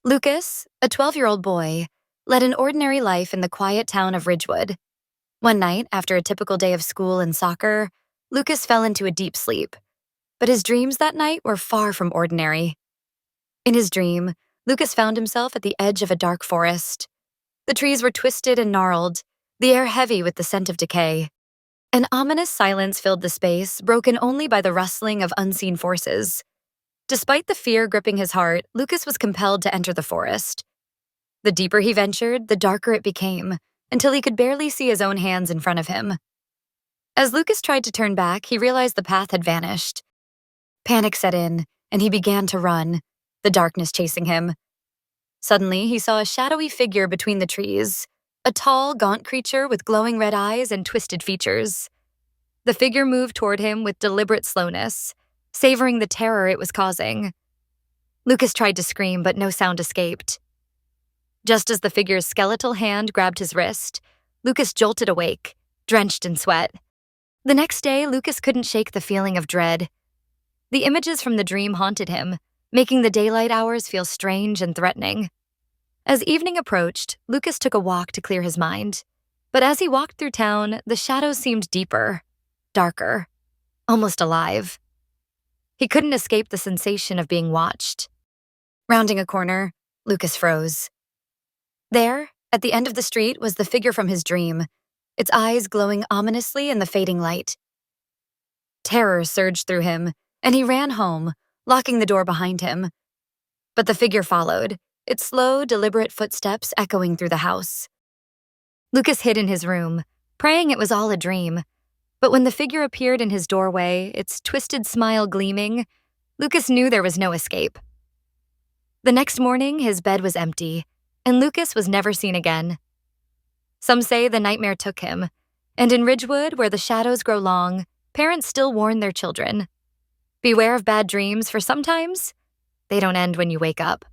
Lucas, a 12-year-old boy, led an ordinary life in the quiet town of Ridgewood. One night, after a typical day of school and soccer, Lucas fell into a deep sleep. But his dreams that night were far from ordinary. In his dream, Lucas found himself at the edge of a dark forest. The trees were twisted and gnarled, the air heavy with the scent of decay. An ominous silence filled the space, broken only by the rustling of unseen forces. Despite the fear gripping his heart, Lucas was compelled to enter the forest. The deeper he ventured, the darker it became, until he could barely see his own hands in front of him. As Lucas tried to turn back, he realized the path had vanished. Panic set in, and he began to run, the darkness chasing him. Suddenly, he saw a shadowy figure between the trees, a tall, gaunt creature with glowing red eyes and twisted features. The figure moved toward him with deliberate slowness, savoring the terror it was causing. Lucas tried to scream, but no sound escaped. Just as the figure's skeletal hand grabbed his wrist, Lucas jolted awake, drenched in sweat. The next day, Lucas couldn't shake the feeling of dread. The images from the dream haunted him, making the daylight hours feel strange and threatening. As evening approached, Lucas took a walk to clear his mind. But as he walked through town, the shadows seemed deeper, darker, almost alive. He couldn't escape the sensation of being watched. Rounding a corner, Lucas froze. There, at the end of the street, was the figure from his dream, its eyes glowing ominously in the fading light. Terror surged through him, and he ran home, locking the door behind him. But the figure followed, its slow, deliberate footsteps echoing through the house. Lucas hid in his room, praying it was all a dream. But when the figure appeared in his doorway, its twisted smile gleaming, Lucas knew there was no escape. The next morning, his bed was empty, and Lucas was never seen again. Some say the nightmare took him, and in Ridgewood, where the shadows grow long, parents still warn their children. Beware of bad dreams, for sometimes they don't end when you wake up.